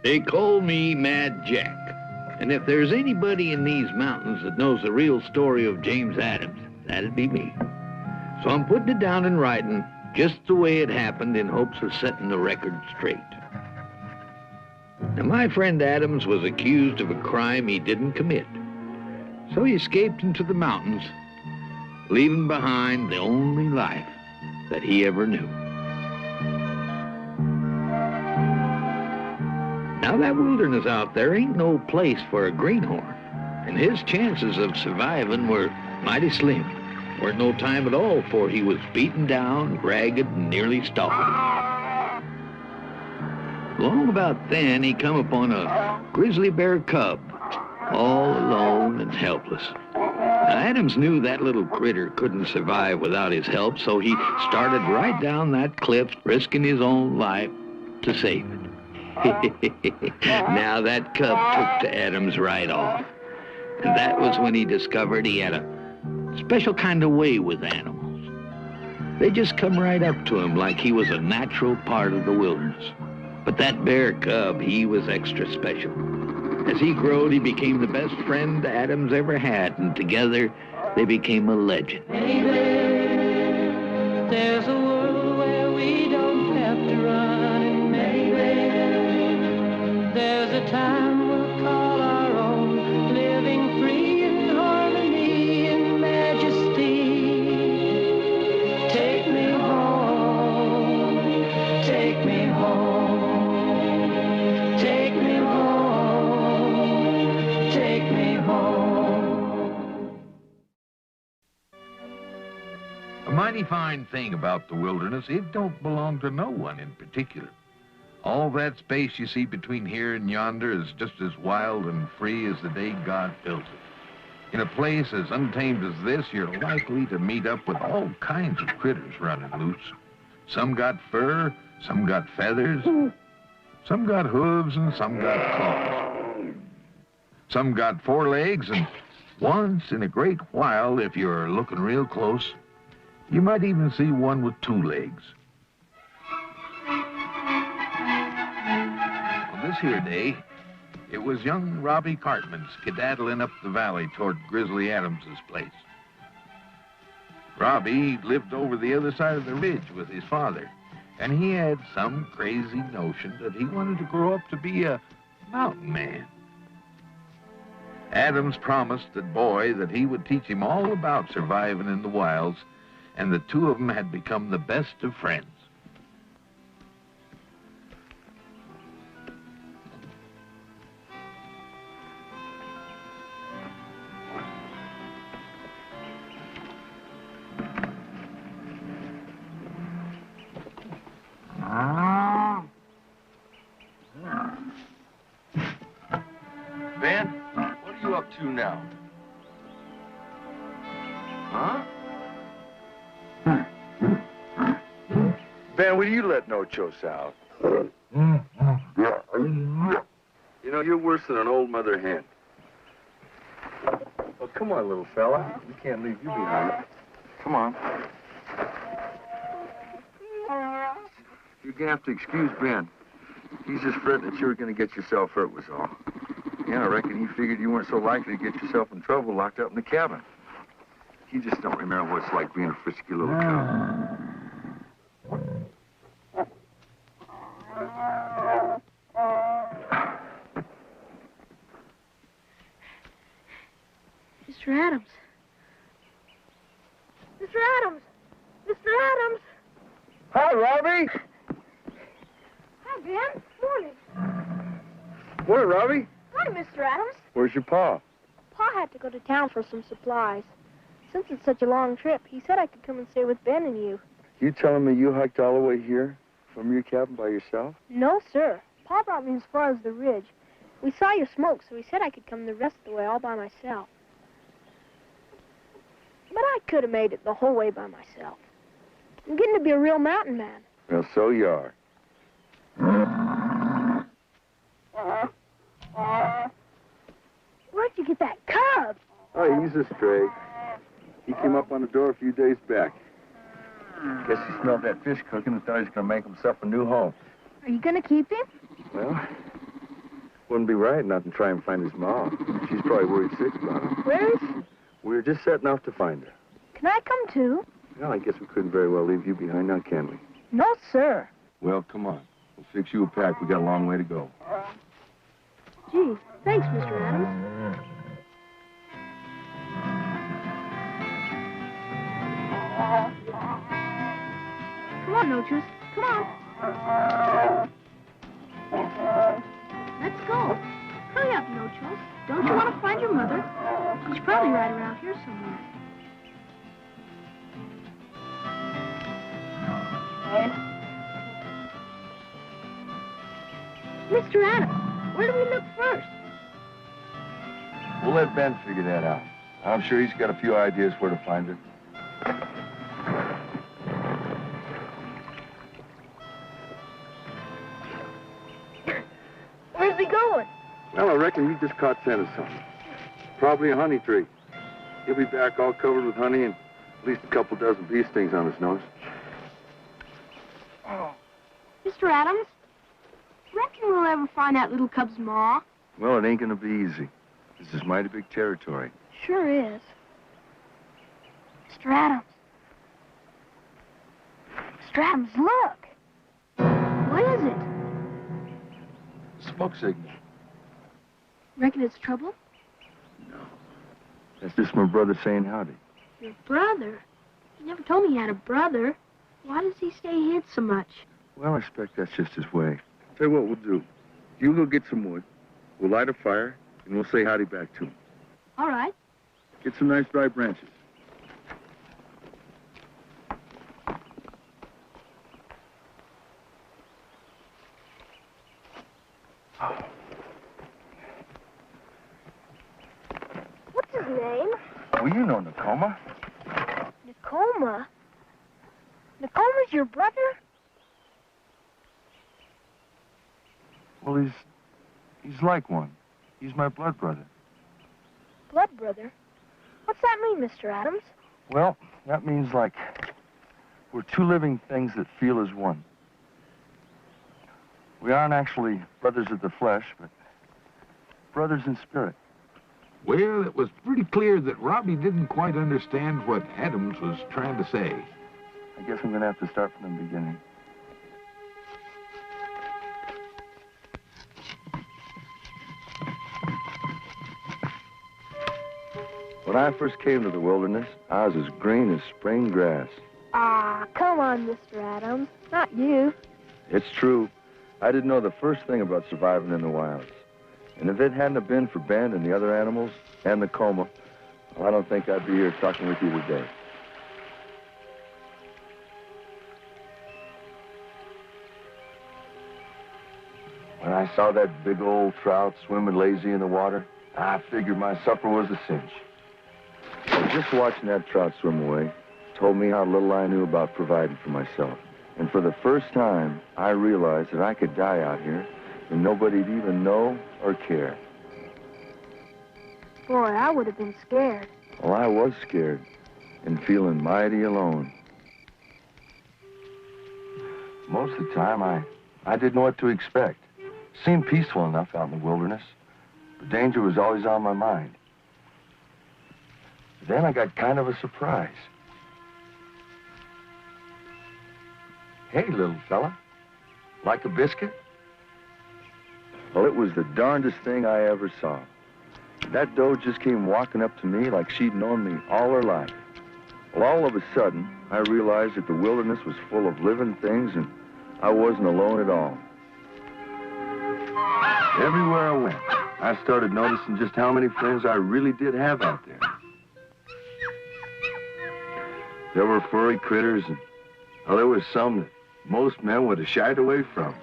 They call me Mad Jack. And if there's anybody in these mountains that knows the real story of James Adams, that'd be me. So I'm putting it down in writing just the way it happened in hopes of setting the record straight. Now, my friend Adams was accused of a crime he didn't commit. So he escaped into the mountains, leaving behind the only life that he ever knew. Now, that wilderness out there ain't no place for a greenhorn, and his chances of surviving were mighty slim. Weren't no time at all, for he was beaten down, ragged, and nearly starved. Long about then, he come upon a grizzly bear cub, all alone and helpless. Now, Adams knew that little critter couldn't survive without his help, so he started right down that cliff, risking his own life to save it. Now, that cub took to Adams right off. And that was when he discovered he had a special kind of way with animals. They just come right up to him like he was a natural part of the wilderness. But that bear cub, he was extra special. As he growed, he became the best friend Adams ever had, and together they became a legend. Maybe there's a world where we don't have to run, and maybe there's a time we'll call our own, living free in harmony and majesty. Take me home, take me home, take me home, take me home. A mighty fine thing about the wilderness, it don't belong to no one in particular. All that space you see between here and yonder is just as wild and free as the day God built it. In a place as untamed as this, you're likely to meet up with all kinds of critters running loose. Some got fur, some got feathers, some got hooves, and some got claws. Some got 4 legs, and once in a great while, if you're looking real close, you might even see one with 2 legs. This here day, it was young Robbie Cartman skedaddling up the valley toward Grizzly Adams' place. Robbie lived over the other side of the ridge with his father, and he had some crazy notion that he wanted to grow up to be a mountain man. Adams promised that boy that he would teach him all about surviving in the wilds, and the two of them had become the best of friends. Ben, what are you up to now? Huh? Ben, will you let no chose out? You know, you're worse than an old mother hen. Well, come on, little fella. We can't leave you behind. Come on. You're gonna have to excuse Ben. He's just fretting that you were gonna get yourself hurt was all. Yeah, I reckon he figured you weren't so likely to get yourself in trouble locked up in the cabin. You just don't remember what it's like being a frisky little cub. Mr. Adams. Mr. Adams! Mr. Adams! Hi, Robbie. Hi, Ben. Morning. Morning, Robbie. Hi, Mr. Adams. Where's your pa? Pa had to go to town for some supplies. Since it's such a long trip, he said I could come and stay with Ben and you. You telling me you hiked all the way here from your cabin by yourself? No, sir. Pa brought me as far as the ridge. We saw your smoke, so he said I could come the rest of the way all by myself. But I could have made it the whole way by myself. I'm getting to be a real mountain man. Well, so you are. Where'd you get that cub? Oh, he's a stray. He came up on the door a few days back. Guess he smelled that fish cooking and thought he was going to make himself a new home. Are you going to keep him? Well, Wouldn't be right not to try and find his mom. She's probably worried sick about him. Where is she? We were just setting off to find her. Can I come too? Well, I guess we couldn't very well leave you behind now, can we? No, sir. Well, come on. We'll fix you a pack. We got a long way to go. Gee, thanks, Mr. Adams. Come on, Nochus. Come on. Let's go. Hurry up, Nochus. Don't you want to find your mother? She's probably right around here somewhere. Mr. Adams, where do we look first? We'll let Ben figure that out. I'm sure he's got a few ideas where to find her. Where's he going? Well, I reckon he just caught scent of something. Probably a honey tree. He'll be back all covered with honey and at least a couple dozen bee stings on his nose. Mr. Adams, reckon we'll ever find that little cub's ma? Well, it ain't gonna be easy. This is mighty big territory. Sure is. Mr. Adams. Mr. Adams, look. What is it? Smoke signal. Reckon it's trouble? No. That's just my brother saying howdy. Your brother? You never told me you had a brother. Why does he stay hid so much? Well, I expect that's just his way. Tell you what we'll do. You go get some wood. We'll light a fire, and we'll say howdy back to him. All right. Get some nice dry branches. What's his name? Well, you know Nakoma. Nakoma. Nakoma's your brother? Well, he's like one. He's my blood brother. Blood brother? What's that mean, Mr. Adams? Well, that means like we're two living things that feel as one. We aren't actually brothers of the flesh, but brothers in spirit. Well, it was pretty clear that Robbie didn't quite understand what Adams was trying to say. I guess I'm going to have to start from the beginning. When I first came to the wilderness, I was as green as spring grass. Ah, come on, Mr. Adams. Not you. It's true. I didn't know the first thing about surviving in the wilds. And if it hadn't have been for Ben and the other animals and the coma, well, I don't think I'd be here talking with you today. When I saw that big old trout swimming lazy in the water, I figured my supper was a cinch. But just watching that trout swim away told me how little I knew about providing for myself. And for the first time, I realized that I could die out here and nobody'd even know or care. Boy, I would have been scared. Well, I was scared and feeling mighty alone. Most of the time, I didn't know what to expect. Seemed peaceful enough out in the wilderness, but danger was always on my mind. Then I got kind of a surprise. Hey, little fella, like a biscuit? Well, it was the darndest thing I ever saw. That doe just came walking up to me like she'd known me all her life. Well, all of a sudden, I realized that the wilderness was full of living things and I wasn't alone at all. Everywhere I went, I started noticing just how many friends I really did have out there. There were furry critters, and well, there was some that most men would have shied away from.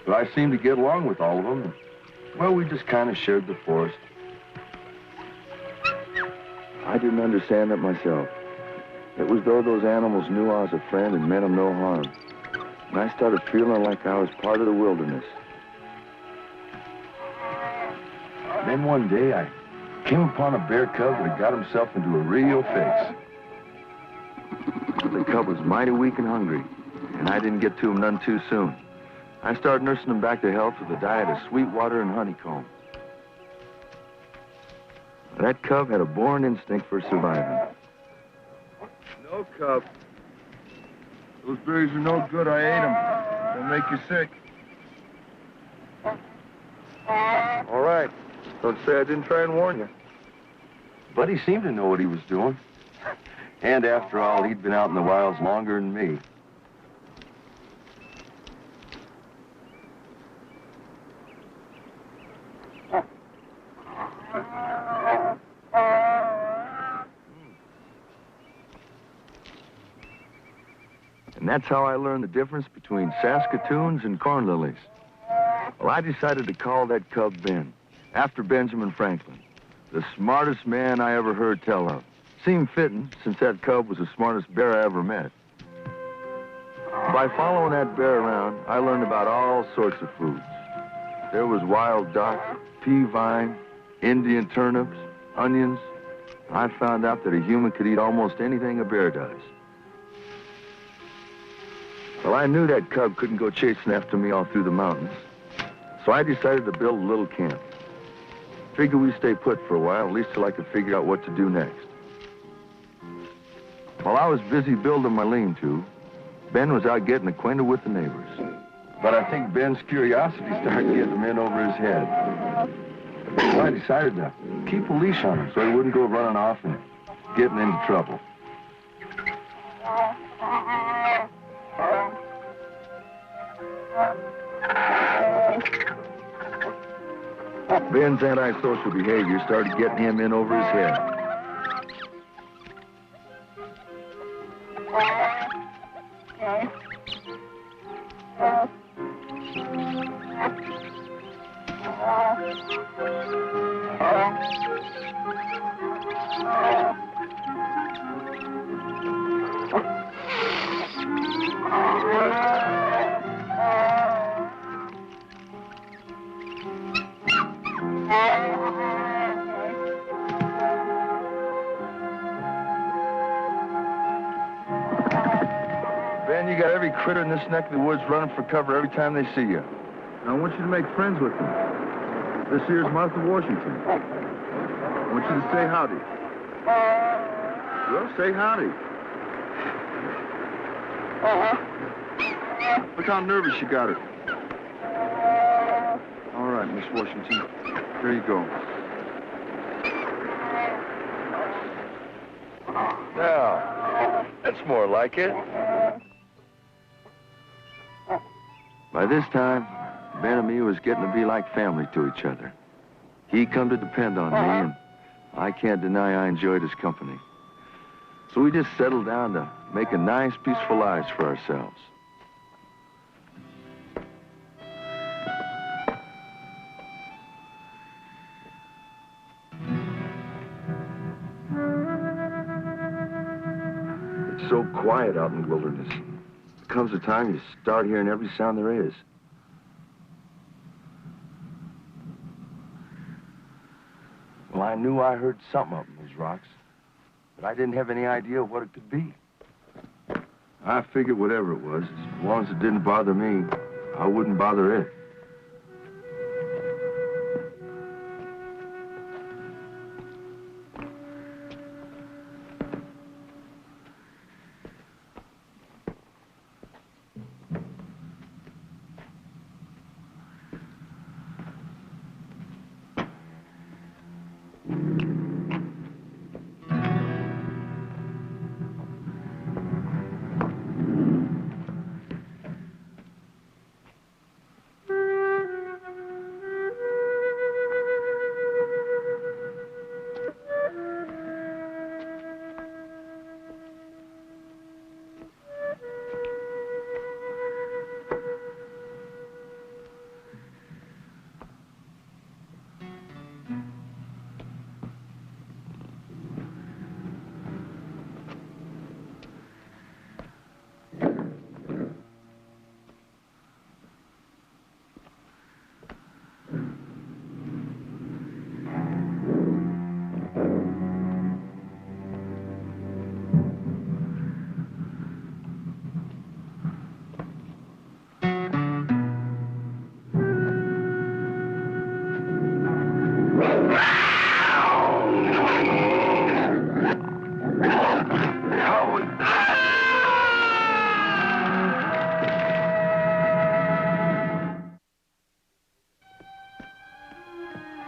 But I seemed to get along with all of them. Well, we just kind of shared the forest. I didn't understand it myself. It was though those animals knew I was a friend and meant them no harm. And I started feeling like I was part of the wilderness. Then one day, I came upon a bear cub that had got himself into a real fix. The cub was mighty weak and hungry. and I didn't get to him none too soon. I started nursing him back to health with a diet of sweet water and honeycomb. That cub had a born instinct for surviving. No, cub. Those berries are no good. I ate them. They'll make you sick. All right. Don't say I didn't try and warn you. But he seemed to know what he was doing. And after all, he'd been out in the wilds longer than me. And that's how I learned the difference between Saskatoons and corn lilies. Well, I decided to call that cub Ben, after Benjamin Franklin, the smartest man I ever heard tell of. Seemed fitting, since that cub was the smartest bear I ever met. By following that bear around, I learned about all sorts of foods. There was wild duck, pea vine, Indian turnips, onions. I found out that a human could eat almost anything a bear does. Well, I knew that cub couldn't go chasing after me all through the mountains, so I decided to build a little camp. Figured we'd stay put for a while, at least till I could figure out what to do next. While I was busy building my lean-to, Ben was out getting acquainted with the neighbors. But I think Ben's curiosity started getting him in over his head. So I decided to keep a leash on him so he wouldn't go running off and getting into trouble. Ben's antisocial behavior started getting him in over his head. Ben, you got every critter in this neck of the woods running for cover every time they see you. I want you to make friends with them. This here's Martha Washington. I want you to say howdy. Well, say howdy. Look how nervous you got her. All right, Miss Washington. Here you go. Now, that's more like it. By this time, Ben and me was getting to be like family to each other. He come to depend on me, and I can't deny I enjoyed his company. So we just settled down to making nice, peaceful lives for ourselves. It's so quiet out in the wilderness. There comes a time you start hearing every sound there is. Well, I knew I heard something up in those rocks, but I didn't have any idea what it could be. I figured whatever it was, as long as it didn't bother me, I wouldn't bother it.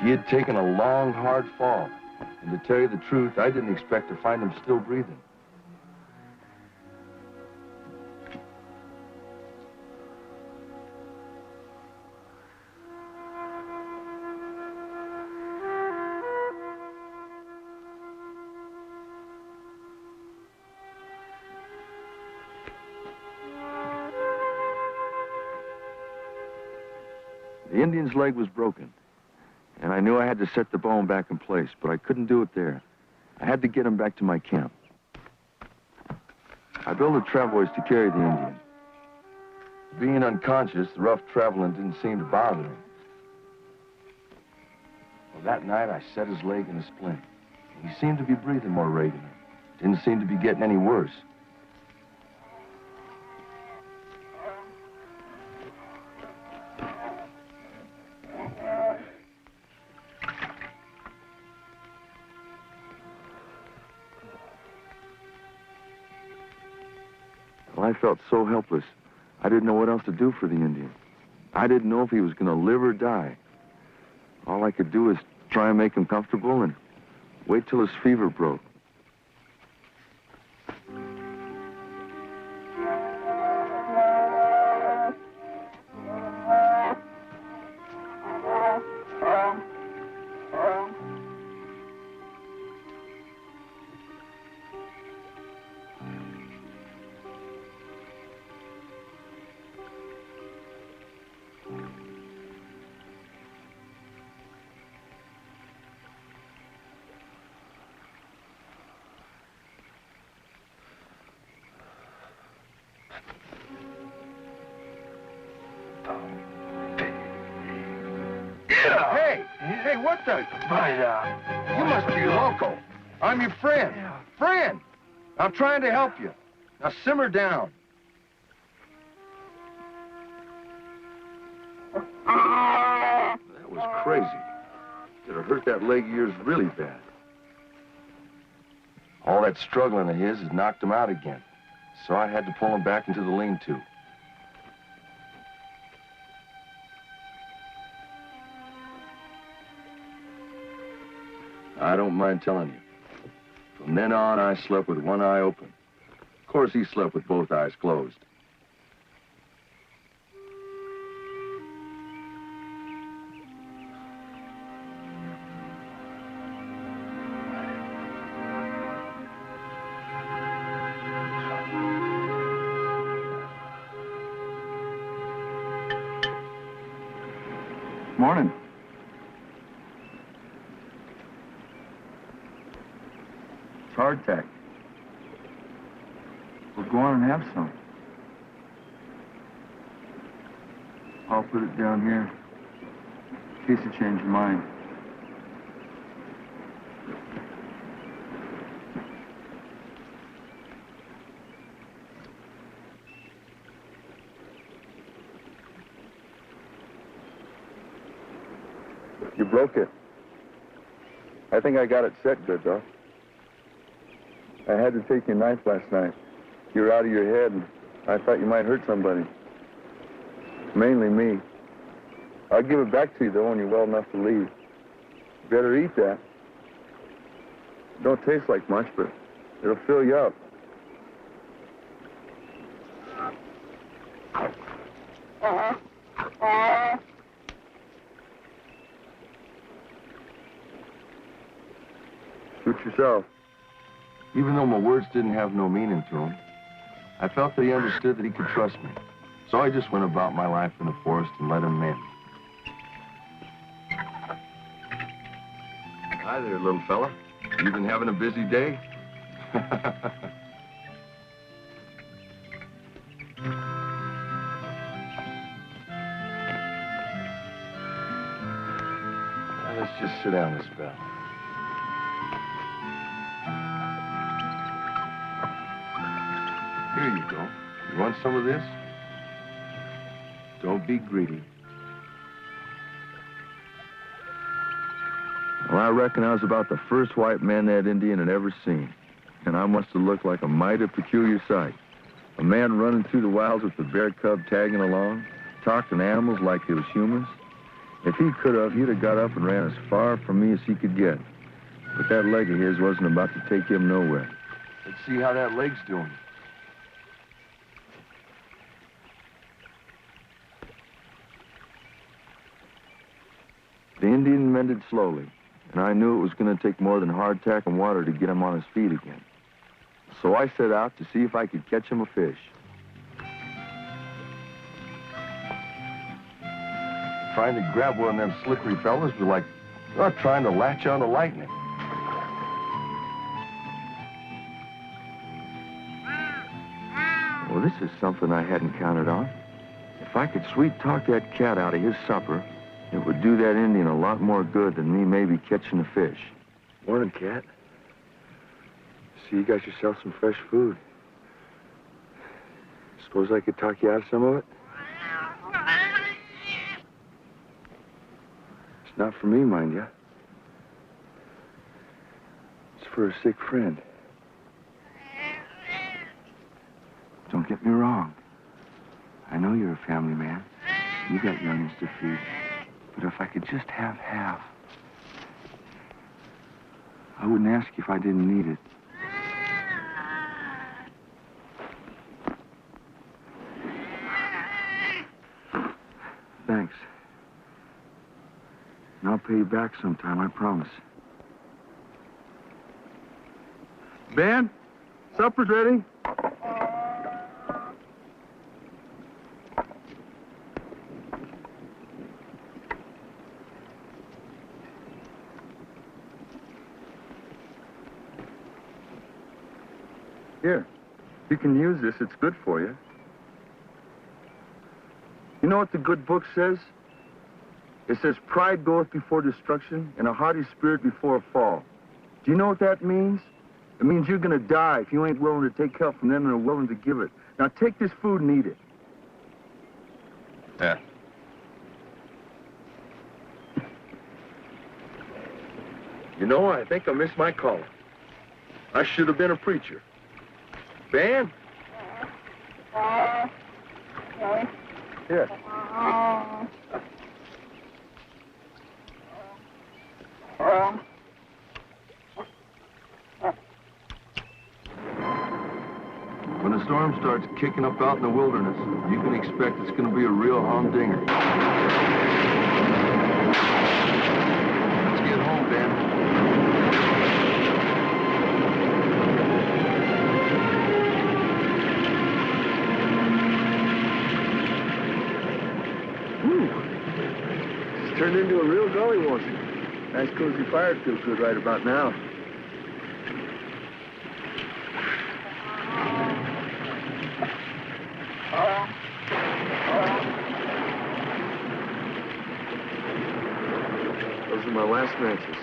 He had taken a long, hard fall. And to tell you the truth, I didn't expect to find him still breathing. The Indian's leg was broken, and I knew I had to set the bone back in place, but I couldn't do it there. I had to get him back to my camp. I built a travois to carry the Indian. Being unconscious, the rough traveling didn't seem to bother him. Well, that night, I set his leg in a splint. He seemed to be breathing more regular. Didn't seem to be getting any worse. Well, I felt so helpless. I didn't know what else to do for the Indian. I didn't know if he was going to live or die. All I could do was try and make him comfortable and wait till his fever broke. Hey, what the? You must be loco. I'm your friend. Friend! I'm trying to help you. Now simmer down. That was crazy. It'd have hurt that leg of yours really bad. All that struggling of his has knocked him out again. So I had to pull him back into the lean-to. I don't mind telling you. From then on, I slept with one eye open. Of course, he slept with both eyes closed. Morning. It's hardtack. Well, go on and have some. I'll put it down here in case you change your mind. You broke it. I think I got it set good, though. I had to take your knife last night. You were out of your head, and I thought you might hurt somebody. Mainly me. I'll give it back to you, though, when you're well enough to leave. You better eat that. It don't taste like much, but it'll fill you up. Suit yourself. Even though my words didn't have no meaning to him, I felt that he understood that he could trust me. So I just went about my life in the forest and let him in. Hi there, little fella. You been having a busy day? Let's just sit down a spell. Here you go. You want some of this? Don't be greedy. Well, I reckon I was about the first white man that Indian had ever seen. And I must have looked like a mighty peculiar sight. A man running through the wilds with the bear cub tagging along, talking to animals like they was humans. If he could have, he'd have got up and ran as far from me as he could get. But that leg of his wasn't about to take him nowhere. Let's see how that leg's doing. The Indian mended slowly, and I knew it was going to take more than hardtack and water to get him on his feet again. So I set out to see if I could catch him a fish. Trying to grab one of them slickery fellas was like trying to latch on to lightning. Well, this is something I hadn't counted on. If I could sweet-talk that cat out of his supper, it would do that Indian a lot more good than me maybe catching a fish. Morning, Cat. See, you got yourself some fresh food. Suppose I could talk you out of some of it? It's not for me, mind you. It's for a sick friend. Don't get me wrong. I know you're a family man. You got youngins to feed. But if I could just have half, I wouldn't ask you if I didn't need it. Thanks. And I'll pay you back sometime, I promise. Ben, supper's ready. Here, you can use this. It's good for you. You know what the good book says? It says, pride goeth before destruction, and a haughty spirit before a fall. Do you know what that means? It means you're going to die if you ain't willing to take help from them and are willing to give it. Now take this food and eat it. Yeah. You know, I think I missed my calling. I should have been a preacher. Ben? Here. When the storm starts kicking up out in the wilderness, you can expect it's going to be a real humdinger. Let's get home, Ben. It's turned into a real gully once. Nice cozy fire feels good right about now. Those are my last matches.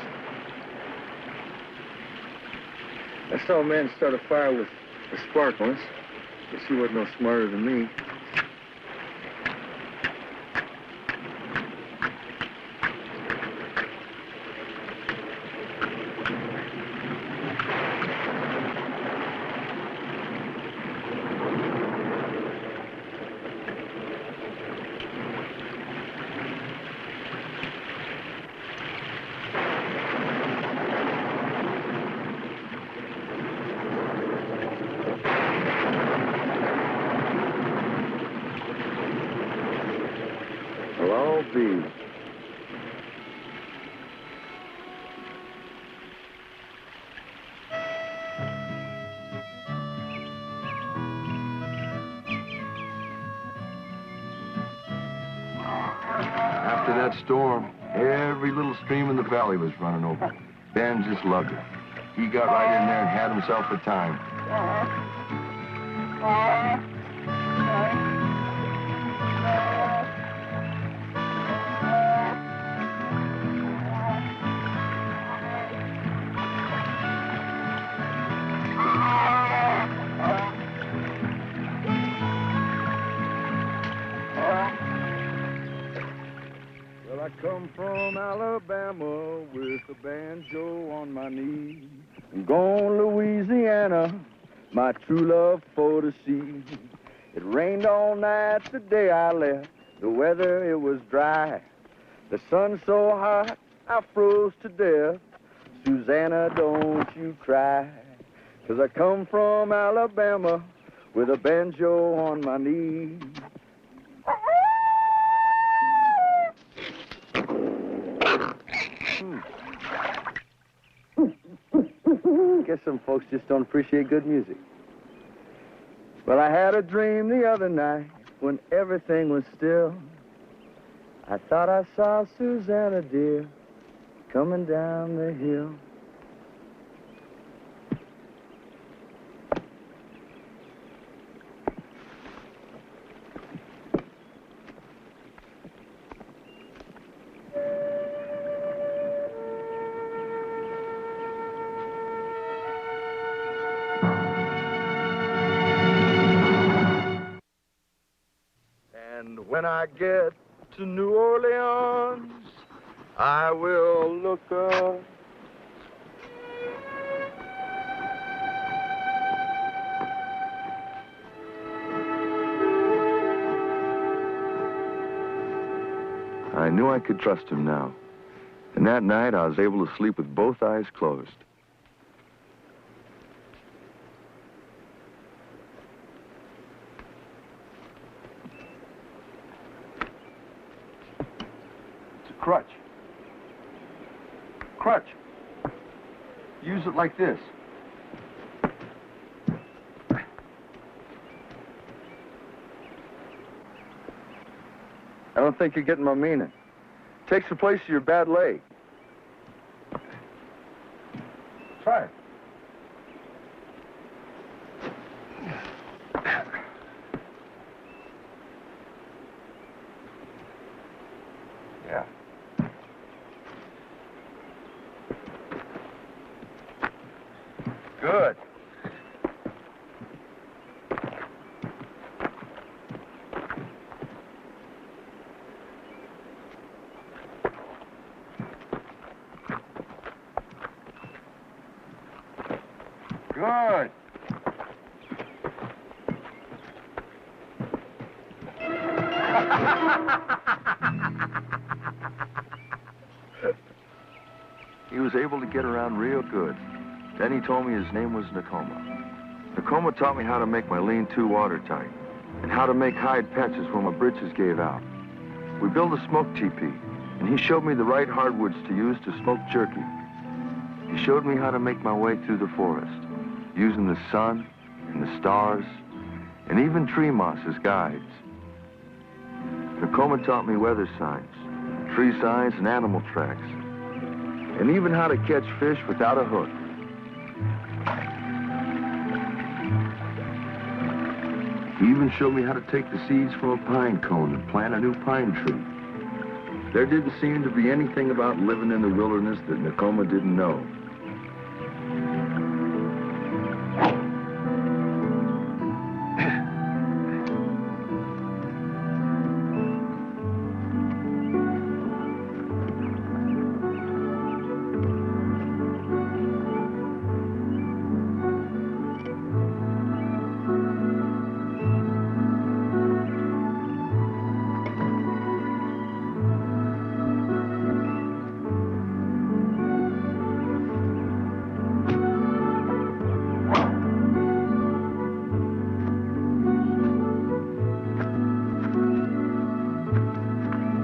I saw a man start a fire with a spark once. Guess he wasn't no smarter than me. Well, I'll be. After that storm, every little stream in the valley was running over. Ben just loved it. He got right in there and had himself a time. Well, I come from Alabama with a banjo on my knee. I'm going to Louisiana, my true love for to see. It rained all night the day I left. The weather, it was dry. The sun's so hot, I froze to death. Susanna, don't you cry, 'cause I come from Alabama with a banjo on my knee. Guess some folks just don't appreciate good music. Well, I had a dream the other night when everything was still. I thought I saw Susanna, dear, coming down the hill. And when I get to New Orleans, I will look up. I knew I could trust him now. And that night, I was able to sleep with both eyes closed. Crutch. Crutch. Use it like this. I don't think you're getting my meaning. Takes the place of your bad leg. Try it. Yeah. Good. Good. He was able to get around real good. Then he told me his name was Nakoma. Nakoma taught me how to make my lean-to watertight and how to make hide patches when my britches gave out. We built a smoke teepee, and he showed me the right hardwoods to use to smoke jerky. He showed me how to make my way through the forest, using the sun and the stars and even tree moss as guides. Nakoma taught me weather signs, tree signs, and animal tracks, and even how to catch fish without a hook. He even showed me how to take the seeds from a pine cone and plant a new pine tree. There didn't seem to be anything about living in the wilderness that Nakoma didn't know.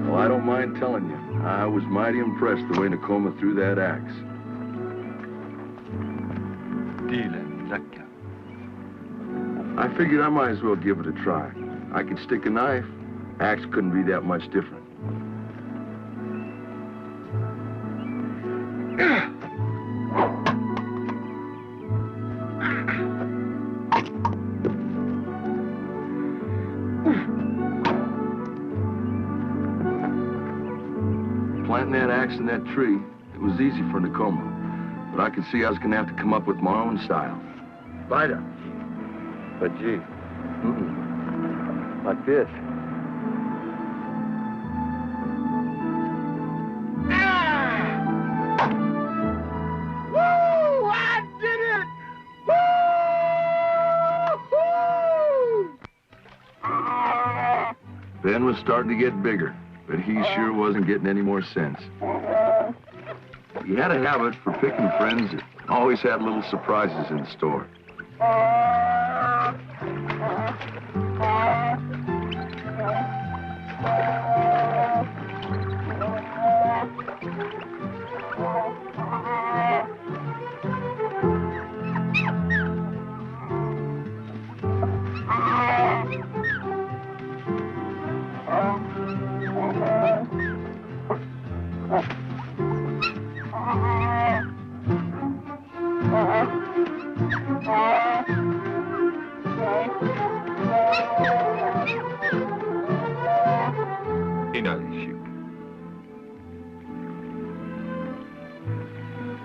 I don't mind telling you, I was mighty impressed the way Nakoma threw that axe. I figured I might as well give it a try. I could stick a knife. Axe couldn't be that much different. Planting that axe in that tree, it was easy for Nakoma, but I could see I was going to have to come up with my own style. Bida. But gee, like this. Woo! I did it! Woo! Ben was starting to get bigger. but he sure wasn't getting any more sense. He had a habit for picking friends that always had little surprises in store. He doesn't shoot.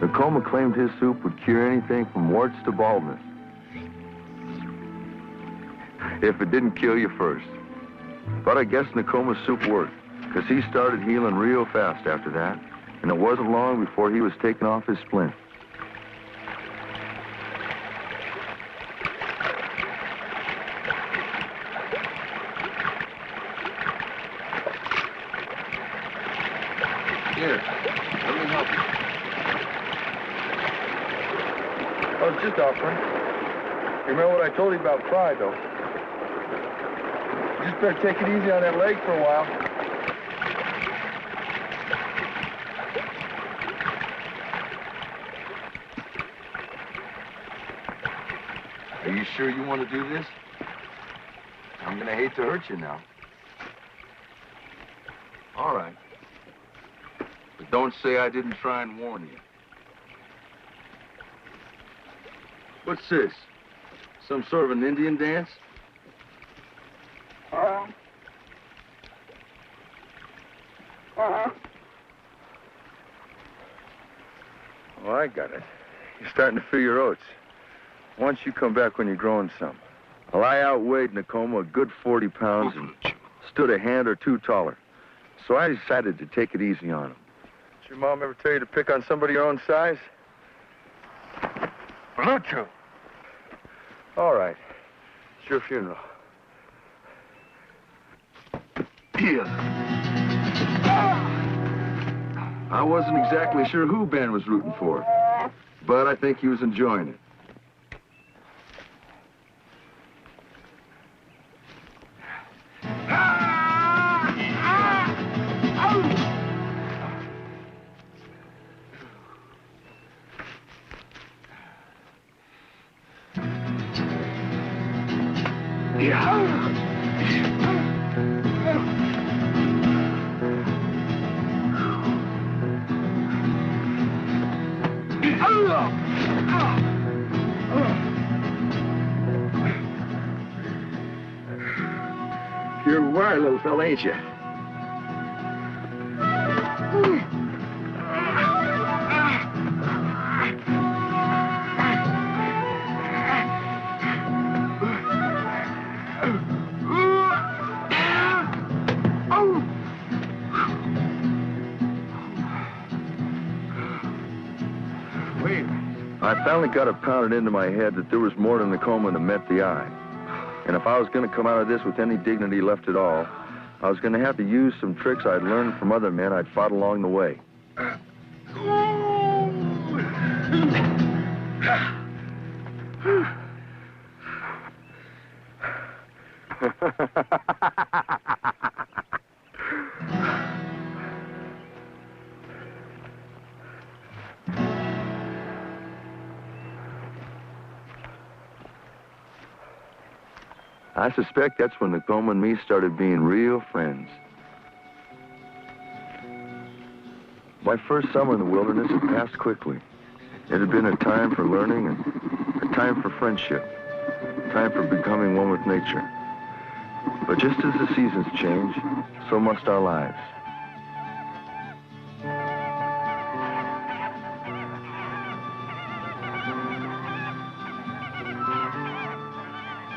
Nakoma claimed his soup would cure anything from warts to baldness. If it didn't kill you first. But I guess Nakoma's soup worked, because he started healing real fast after that, and it wasn't long before he was taking off his splint. Here, let me help you. I was just offering. You remember what I told you about pride, though? You just better take it easy on that leg for a while. Are you sure you want to do this? I'm gonna hate to hurt you now. All right. But don't say I didn't try and warn you. What's this? Some sort of an Indian dance? Oh, I got it. You're starting to fill your oats. Why don't you come back when you're growing some? Well, I outweighed Nakoma a good 40 pounds and stood a hand or two taller. So I decided to take it easy on him. Did your mom ever tell you to pick on somebody your own size? Lucho. All right. It's your funeral. Yeah. I wasn't exactly sure who Ben was rooting for, but I think he was enjoying it. You're a wire, little fella, ain't you? I finally got it pounded into my head that there was more to Nakoma than met the eye. And if I was going to come out of this with any dignity left at all, I was going to have to use some tricks I'd learned from other men I'd fought along the way. I suspect that's when Nakoma and me started being real friends. My first summer in the wilderness had passed quickly. It had been a time for learning and a time for friendship, a time for becoming one with nature. But just as the seasons change, so must our lives.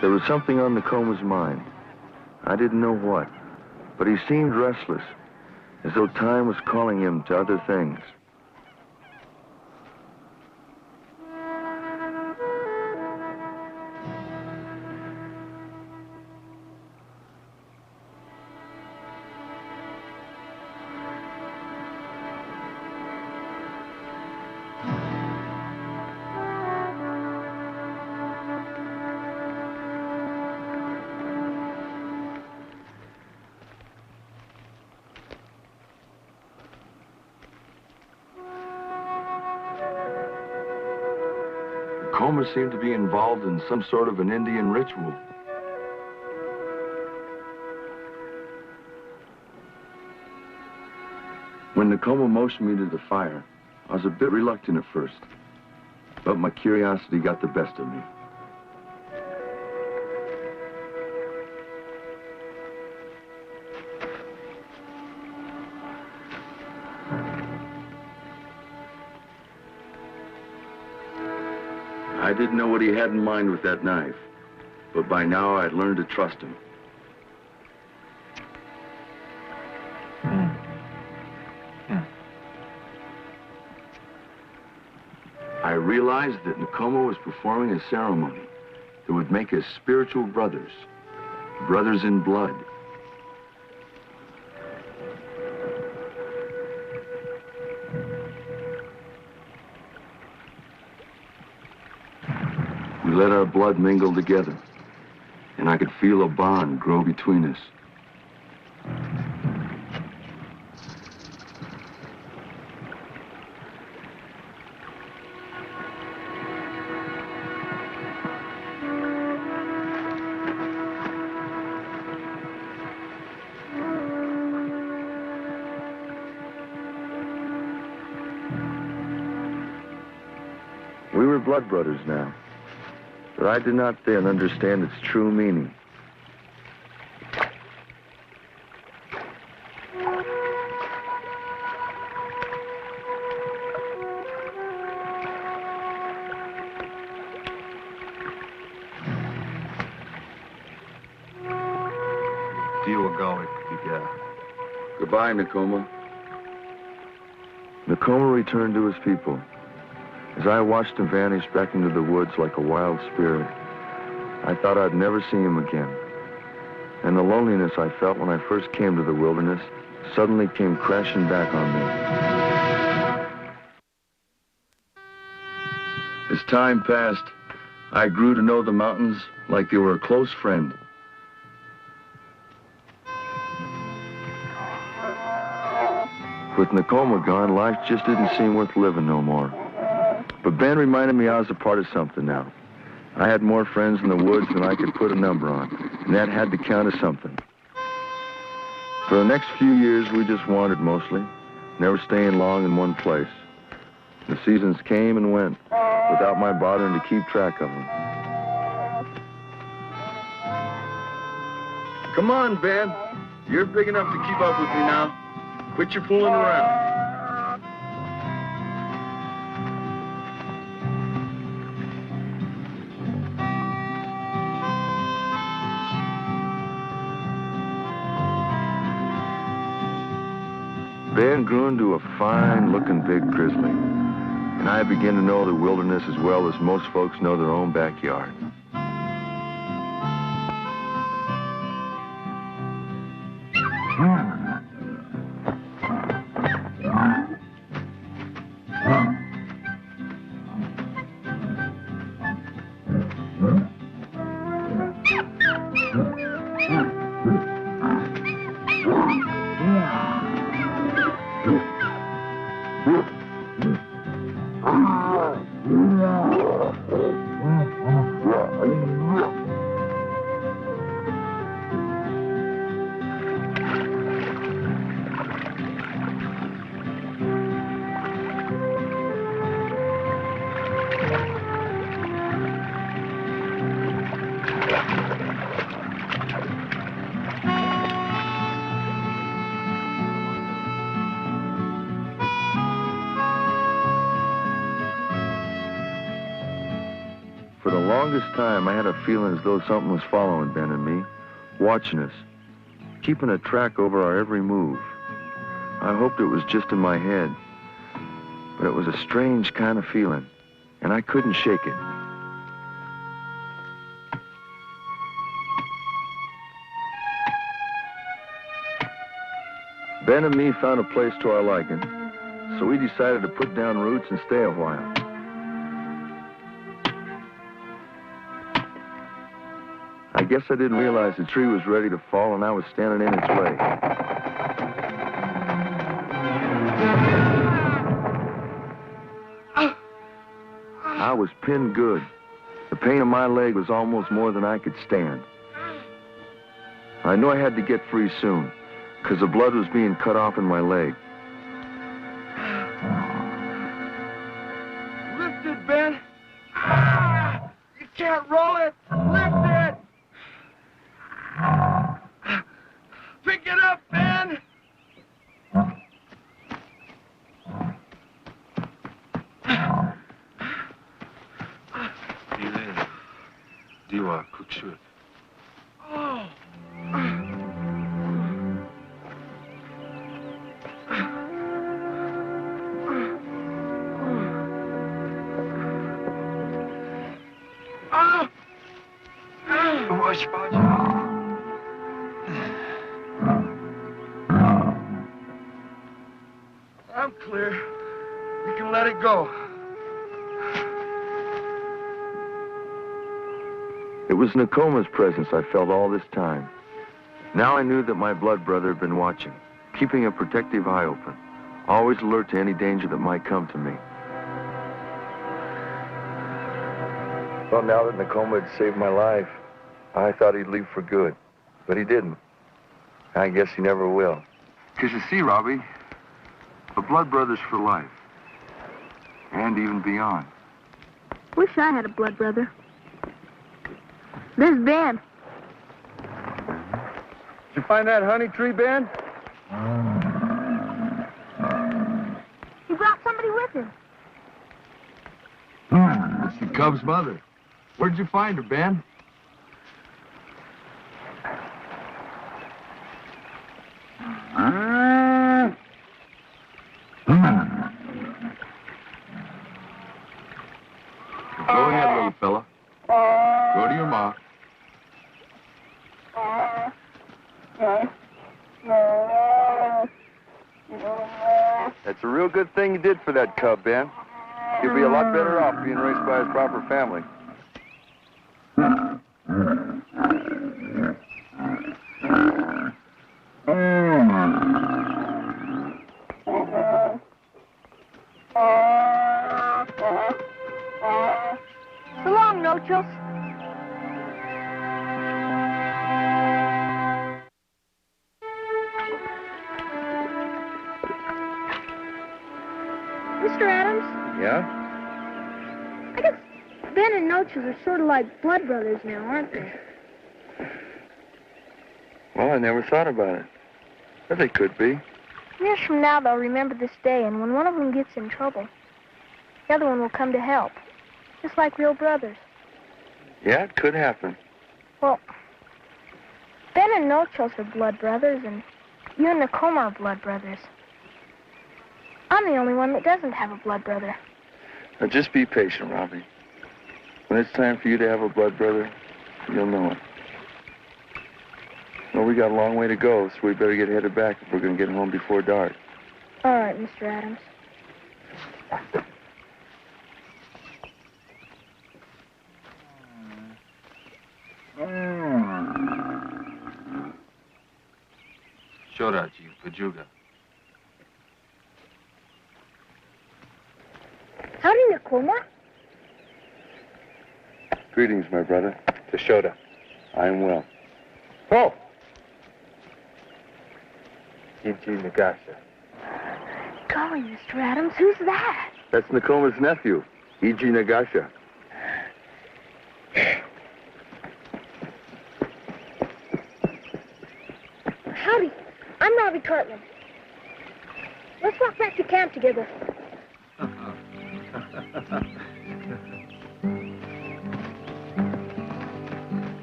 There was something on Nakoma's mind. I didn't know what, but he seemed restless, as though time was calling him to other things. Nakoma seemed to be involved in some sort of an Indian ritual. When Nakoma motioned me to the fire, I was a bit reluctant at first, but my curiosity got the best of me. I didn't know what he had in mind with that knife, but by now I'd learned to trust him. I realized that Nakoma was performing a ceremony that would make us spiritual brothers, brothers in blood. We let our blood mingle together, and I could feel a bond grow between us. We were blood brothers now, but I did not then understand its true meaning. Goodbye, Nakoma. Nakoma returned to his people. As I watched him vanish back into the woods like a wild spirit, I thought I'd never see him again. And the loneliness I felt when I first came to the wilderness suddenly came crashing back on me. As time passed, I grew to know the mountains like they were a close friend. With Nakoma gone, life just didn't seem worth living no more. But Ben reminded me I was a part of something now. I had more friends in the woods than I could put a number on, and that had to count as something. For the next few years, we just wandered mostly, never staying long in one place. The seasons came and went without my bothering to keep track of them. Come on, Ben. You're big enough to keep up with me now. Quit your fooling around. Ben grew into a fine-looking big grizzly, and I began to know the wilderness as well as most folks know their own backyard. For the longest time, I had a feeling as though something was following Ben and me, watching us, keeping a track over our every move. I hoped it was just in my head, but it was a strange kind of feeling, and I couldn't shake it. Ben and me found a place to our liking, so we decided to put down roots and stay a while. I guess I didn't realize the tree was ready to fall and I was standing in its way. I was pinned good. The pain in my leg was almost more than I could stand. I knew I had to get free soon, because the blood was being cut off in my leg. Lift it, Ben. Ah, you can't roll it. Lift it. Pick it up, Ben. Diwa, Kukshut. Oh. I'm clear. You can let it go. It was Nakoma's presence I felt all this time. Now I knew that my blood brother had been watching, keeping a protective eye open, always alert to any danger that might come to me. Well, now that Nakoma had saved my life, I thought he'd leave for good, but he didn't. I guess he never will. Because you see, Robbie, a blood brother's for life, and even beyond. Wish I had a blood brother. There's Ben. Did you find that honey tree, Ben? He brought somebody with him. It's the cub's mother. Where'd you find her, Ben? Go ahead, little fella. Go to your ma. That's a real good thing you did for that cub, Ben. He'll be a lot better off being raised by his proper family. So long, No-Chos. Mr. Adams? Yeah? I guess Ben and No-Chos are sort of like blood brothers now, aren't they? Well, I never thought about it. But they could be. Years from now, they'll remember this day, and when one of them gets in trouble, the other one will come to help. Just like real brothers. Yeah, it could happen. Well, Ben and No-Chos are blood brothers, and you and Nakoma are blood brothers. I'm the only one that doesn't have a blood brother. Now, just be patient, Robbie. When it's time for you to have a blood brother, you'll know it. Well, we got a long way to go, so we better get headed back if we're going to get home before dark. All right, Mr. Adams. Shoraji, Pajuga. Howdy, Nakoma. Greetings, my brother. Teshoda. I am well. Oh! Ichi Nagasha. Golly, Mr. Adams, who's that? That's Nakoma's nephew, Iji Nagasha. Howdy, I'm Robbie Cartman. Let's walk back to camp together.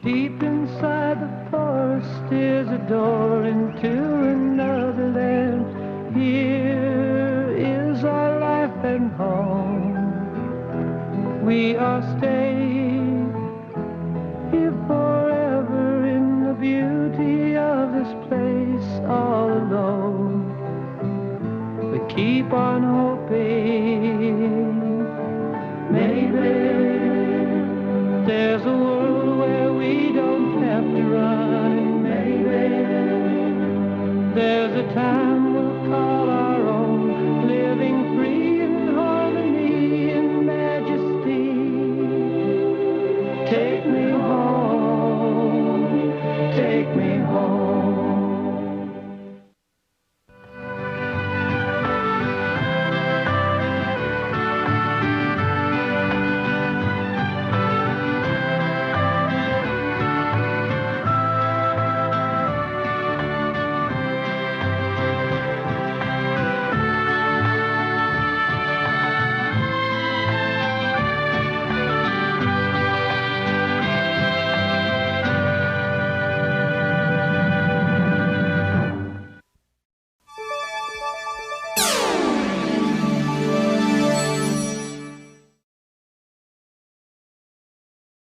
Deep inside the forest is a door into another land. Here is our life and home. We are staying here forever in the beauty of this place all alone. But keep on hoping, maybe there's a world where we don't have to run. Maybe there's a time we'll call